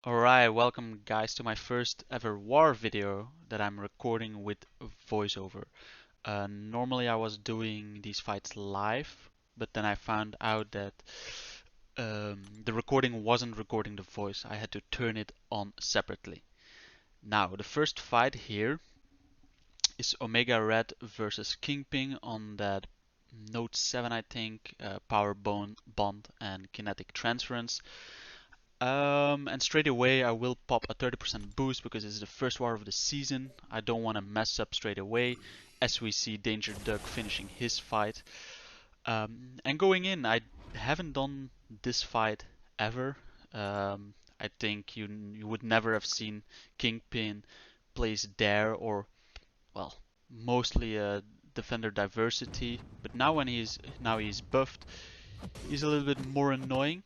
Alright, welcome guys to my first ever war video that I'm recording with voiceover. Normally I was doing these fights live, but then I found out that the recording wasn't recording the voice. I had to turn it on separately. Now, the first fight here is Omega Red versus Kingpin on that Note 7, I think, Power Bond and Kinetic Transference. And straight away I will pop a 30% boost because this is the first war of the season. I don't want to mess up straight away, as we see Danger Duck finishing his fight. And going in, I haven't done this fight ever. I think you would never have seen Kingpin place there, or well, mostly a defender diversity. But now when he's buffed, he's a little bit more annoying.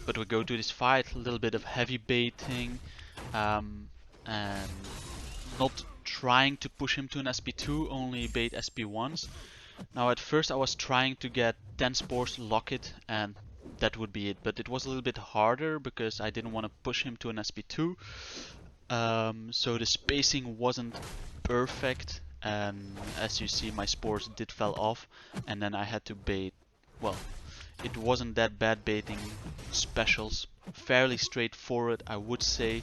But we go to this fight, a little bit of heavy baiting, and not trying to push him to an SP2, only bait SP1s. Now at first I was trying to get 10 spores, lock it, and that would be it. But it was a little bit harder because I didn't want to push him to an SP2. So the spacing wasn't perfect, and as you see my spores did fell off, and then I had to bait, well, it wasn't that bad baiting specials, fairly straightforward I would say,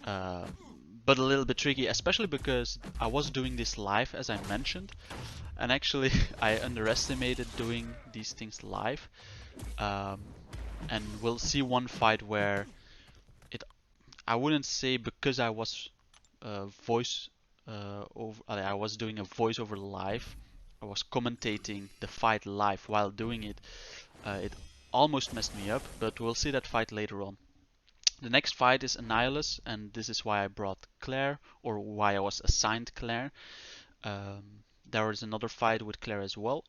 but a little bit tricky, especially because I was doing this live as I mentioned, and actually I underestimated doing these things live, and we'll see one fight where I wouldn't say because I was I was doing a voiceover live, I was commentating the fight live while doing it. It almost messed me up, but we'll see that fight later on. The next fight is Annihilus, and this is why I brought Claire, or why I was assigned Claire. There is another fight with Claire as well.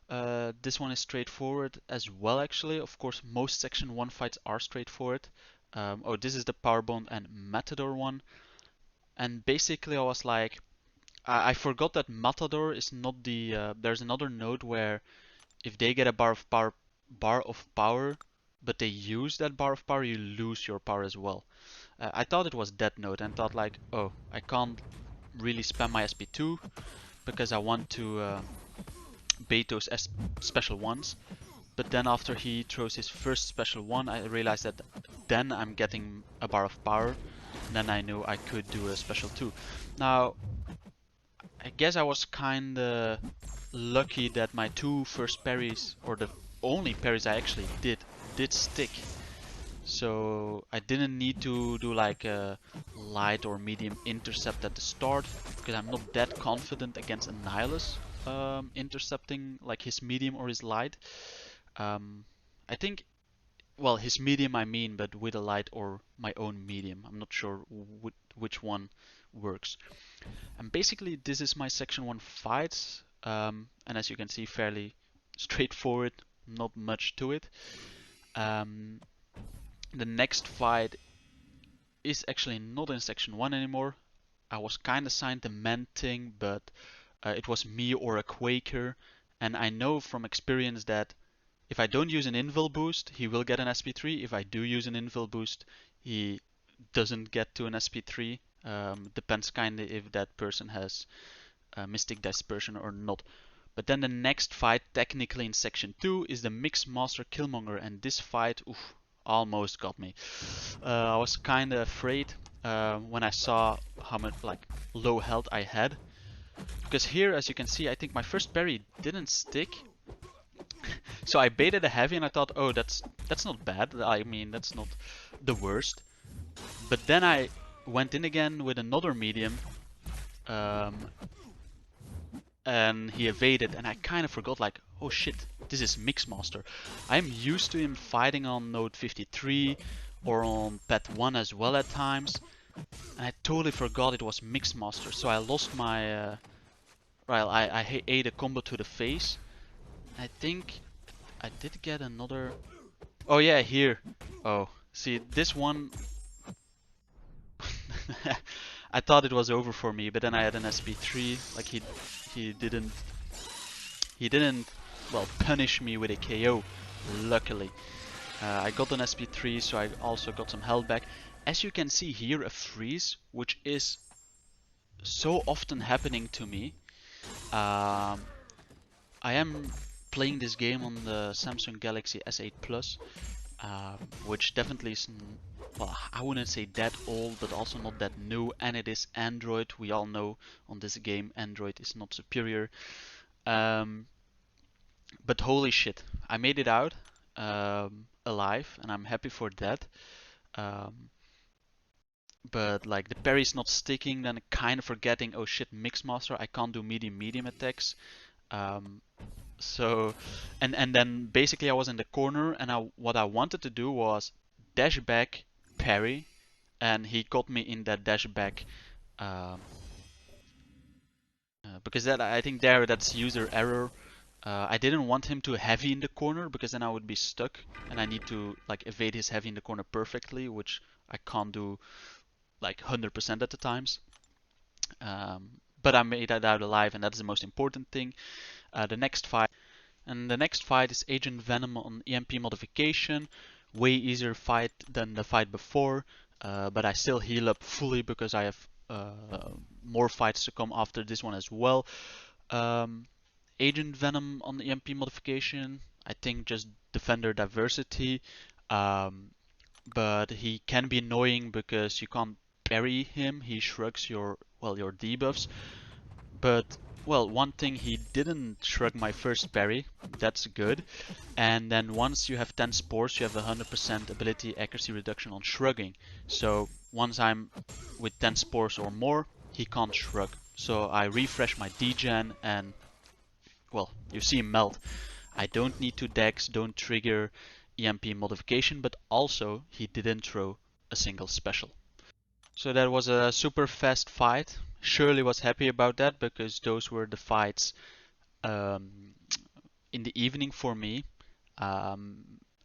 This one is straightforward as well, actually. Of course, most Section 1 fights are straightforward. Oh, this is the Powerbomb and Matador one. And basically I was like, I forgot that Matador is not the, there's another node where if they get a bar of power, but they use that bar of power, you lose your power as well. I thought it was that node and thought like, oh, I can't really spam my SP2 because I want to bait those special ones. But then after he throws his first special one, I realized that then I'm getting a bar of power. And then I knew I could do a special 2. Now, I guess I was kinda lucky that my 2 first parries, or the only parries I actually did stick. So I didn't need to do like a light or medium intercept at the start, because I'm not that confident against Annihilus intercepting like his medium or his light. I think, well, his medium I mean, but with a light or my own medium. I'm not sure which one works. And basically this is my Section 1 fights, and as you can see, fairly straightforward, not much to it. The next fight is actually not in Section 1 anymore. I was kind of assigned the man thing, but it was me or a Quaker, and I know from experience that if I don't use an invul boost, he will get an SP3. If I do use an invul boost, he doesn't get to an SP3. Depends kinda if that person has Mystic Dispersion or not. But then the next fight, technically in Section 2, is the Mixmaster Killmonger, and this fight, oof, almost got me. I was kinda afraid when I saw how much like low health I had, because here, as you can see, I think my first parry didn't stick. So I baited a heavy and I thought, oh, that's not bad. I mean, that's not the worst. But then I went in again with another medium, and he evaded, and I kind of forgot like, oh shit, this is Mixmaster. I'm used to him fighting on node 53 or on pet 1 as well at times, and I totally forgot it was Mixmaster. So I lost my, well, I ate a combo to the face. I think I did get another. Oh yeah, here. Oh, see this one. I thought it was over for me, but then I had an SP3. Like he didn't well punish me with a KO, luckily. I got an SP3, so I also got some health back. As you can see here, a freeze, which is so often happening to me. I am playing this game on the Samsung Galaxy S8 Plus, which definitely is, well, I wouldn't say that old, but also not that new, and it is Android. We all know on this game Android is not superior. But holy shit, I made it out alive, and I'm happy for that. Um, but like the parry's not sticking, then kind of forgetting, oh shit, Mixmaster, I can't do medium attacks. Um, so, and then basically I was in the corner, and what I wanted to do was dash back, parry, and he got me in that dash back. Um, because that, I think that's user error. I didn't want him to heavy in the corner because then I would be stuck and I need to like evade his heavy in the corner perfectly, which I can't do like 100% at the times. But I made that out alive, and that's the most important thing. The next fight is Agent Venom on EMP modification. Way easier fight than the fight before, but I still heal up fully because I have more fights to come after this one as well. Agent Venom on EMP modification, I think just Defender diversity, but he can be annoying because you can't parry him. He shrugs your debuffs. But well, one thing, he didn't shrug my first parry. That's good. And then once you have 10 spores, you have 100% ability accuracy reduction on shrugging. So once I'm with 10 spores or more, he can't shrug. So I refresh my degen and well, you see him melt. I don't need to dex, don't trigger EMP modification, but also he didn't throw a single special. So that was a super fast fight. Shirley was happy about that because those were the fights in the evening for me.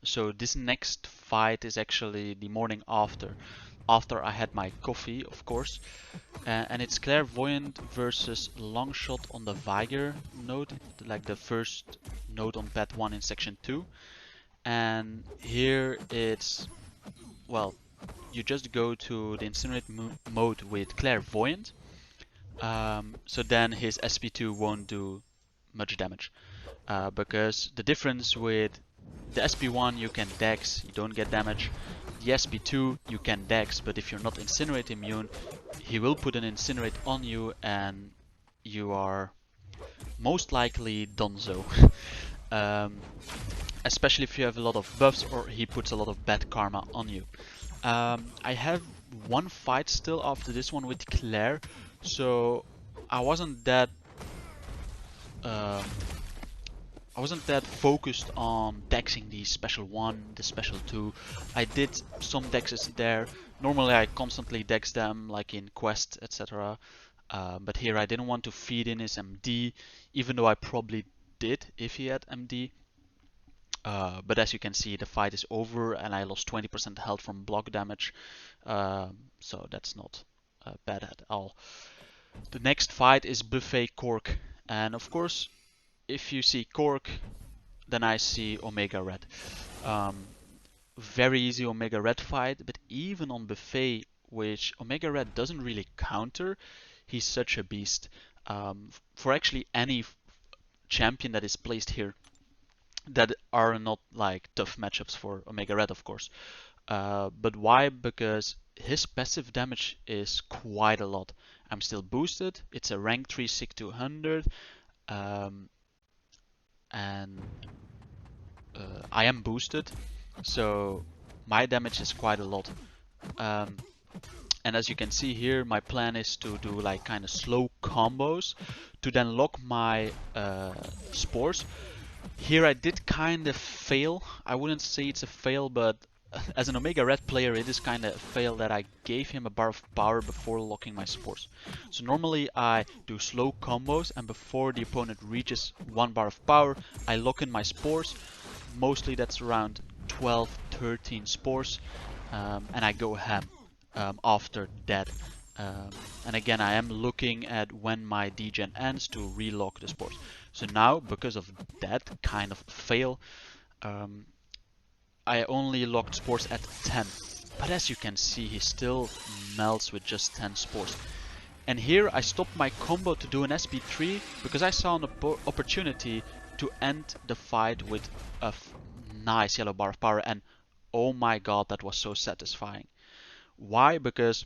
So this next fight is actually the morning after I had my coffee, of course. And it's Clairvoyant versus Longshot on the Vigor node, like the first node on pad 1 in section 2. And here it's, well, you just go to the Incinerate mode with Clairvoyant. So then his SP2 won't do much damage. Because the difference with the SP1 you can dex, you don't get damage. The SP2 you can dex, but if you're not Incinerate immune, he will put an Incinerate on you and you are most likely donezo. Especially if you have a lot of buffs or he puts a lot of bad karma on you. I have one fight still after this one with Claire, so I wasn't that focused on dexing the special 1, the special 2. I did some dexes there. Normally I constantly dex them, like in Quest, etc. But here I didn't want to feed in his MD, even though I probably did if he had MD. But as you can see, the fight is over and I lost 20% health from block damage. So that's not bad at all. The next fight is Buffet Cork. And of course, if you see Cork, then I see Omega Red. Very easy Omega Red fight, but even on Buffet, which Omega Red doesn't really counter, he's such a beast. For actually any champion that is placed here, that are not like tough matchups for Omega Red, of course. But why? Because his passive damage is quite a lot. I'm still boosted. It's a rank 3 SIG 200. And I am boosted, so my damage is quite a lot. And as you can see here, my plan is to do like kind of slow combos to then lock my spores. Here I did kind of fail. I wouldn't say it's a fail, but as an Omega Red player, it is kind of a fail that I gave him a bar of power before locking my spores. So normally I do slow combos, and before the opponent reaches 1 bar of power, I lock in my spores. Mostly that's around 12, 13 spores, and I go ham after that. And again, I am looking at when my degen ends to relock the spores. So now, because of that kind of fail, I only locked spores at 10. But as you can see, he still melts with just 10 spores. And here I stopped my combo to do an SP3 because I saw an opportunity to end the fight with a nice yellow bar of power, and oh my god, that was so satisfying. Why? Because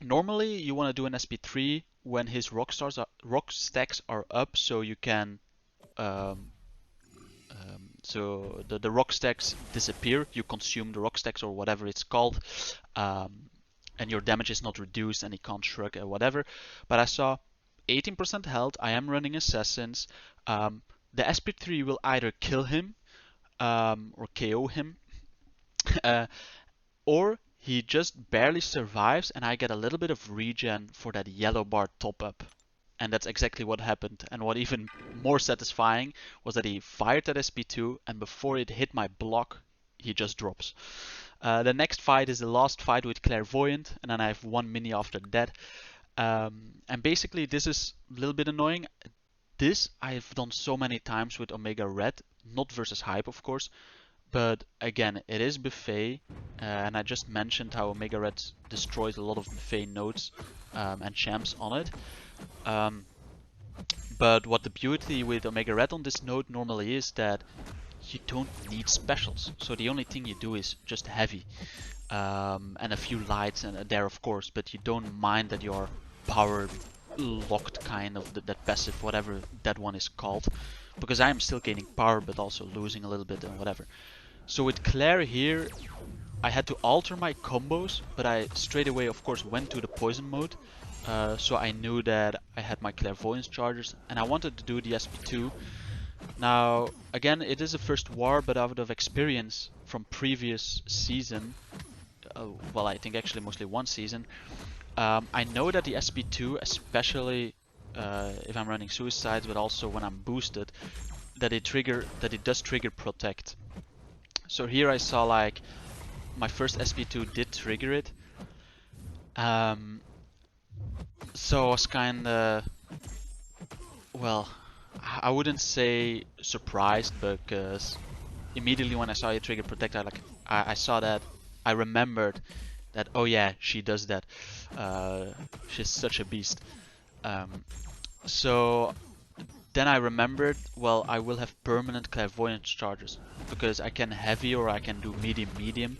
normally you want to do an SP3 when his rock stacks are up, so you can so the rock stacks disappear, you consume the rock stacks or whatever it's called, and your damage is not reduced and he can't shrug or whatever. But I saw 18% health, I am running assassins, the SP3 will either kill him or KO him, or he just barely survives and I get a little bit of regen for that yellow bar top up. And that's exactly what happened. And what even more satisfying was that he fired that SP2 and before it hit my block, he just drops. The next fight is the last fight with Clairvoyant, and then I have one mini after that. And basically this is a little bit annoying. This I've done so many times with Omega Red, not versus Hype of course, but again, it is buffet, and I just mentioned how Omega Red destroys a lot of buffet nodes and champs on it. But what the beauty with Omega Red on this node normally is that you don't need specials. So the only thing you do is just heavy and a few lights and there of course, but you don't mind that you're power locked kind of that passive, whatever that one is called, because I am still gaining power but also losing a little bit and whatever. So with Claire here, I had to alter my combos, but I straight away of course went to the poison mode. So I knew that I had my clairvoyance chargers and I wanted to do the SP2. Now again, it is a first war, but out of experience from previous season, well I think actually mostly one season, I know that the SP2, especially if I'm running suicides, but also when I'm boosted, that it does trigger protect. So here I saw like my first SP2 did trigger it. So I was kinda, well, I wouldn't say surprised, because immediately when I saw it trigger protect, I saw that, I remembered that, oh yeah, she does that. She's such a beast. So then I remembered, well, I will have permanent clairvoyance charges, because I can heavy or I can do medium.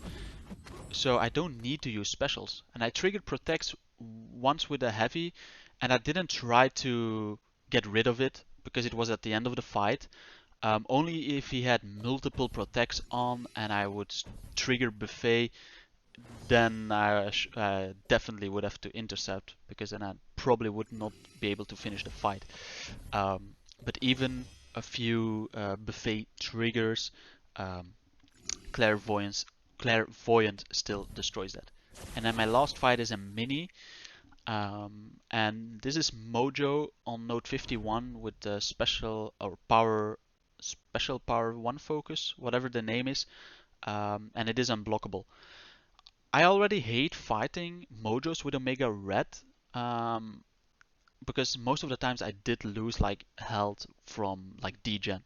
So I don't need to use specials. And I triggered protects once with a heavy, and I didn't try to get rid of it because it was at the end of the fight. Only if he had multiple protects on and I would trigger buffet, then I definitely would have to intercept, because then I probably would not be able to finish the fight. But even a few buffet triggers, clairvoyant still destroys that. And then my last fight is a mini, and this is Mojo on node 51 with the special power 1 focus, whatever the name is, and it is unblockable. I already hate fighting Mojos with Omega Red, because most of the times I did lose like health from like degen,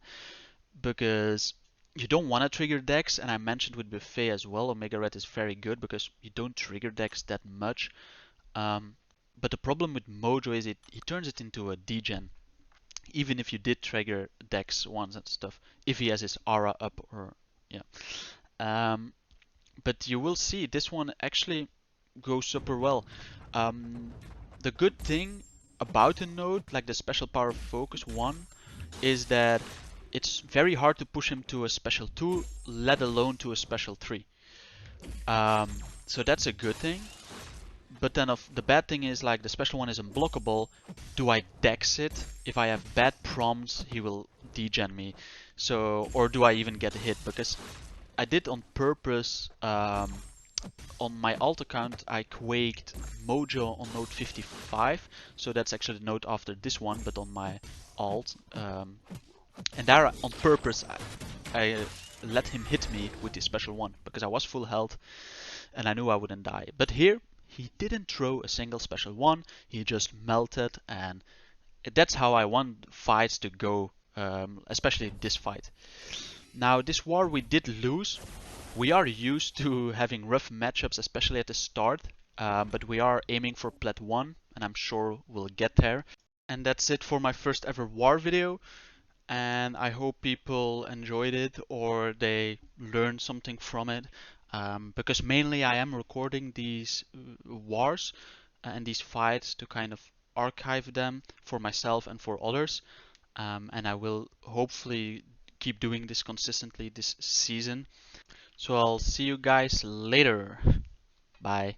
because you don't want to trigger decks, and I mentioned with Buffet as well, Omega Red is very good because you don't trigger decks that much. But the problem with Mojo is he turns it into a degen, even if you did trigger decks once and stuff, if he has his aura up or yeah. But you will see this one actually goes super well. The good thing about a node like the special power focus 1 is that it's very hard to push him to a special 2, let alone to a special 3. So that's a good thing. But then the bad thing is, like, the special 1 is unblockable. Do I dex it? If I have bad prompts, he will degen me. So, or do I even get hit? Because I did on purpose, on my alt account, I quaked Mojo on node 55. So that's actually the node after this one, but on my alt. And there, on purpose, I let him hit me with the special 1, because I was full health and I knew I wouldn't die. But here, he didn't throw a single special 1, he just melted, and that's how I want fights to go, especially this fight. Now, this war we did lose, We are used to having rough matchups, especially at the start, but we are aiming for Plat 1, and I'm sure we'll get there. And that's it for my first ever war video, and I hope people enjoyed it or they learned something from it, because mainly I am recording these wars and these fights to kind of archive them for myself and for others, and I will hopefully keep doing this consistently this season. So I'll see you guys later. Bye.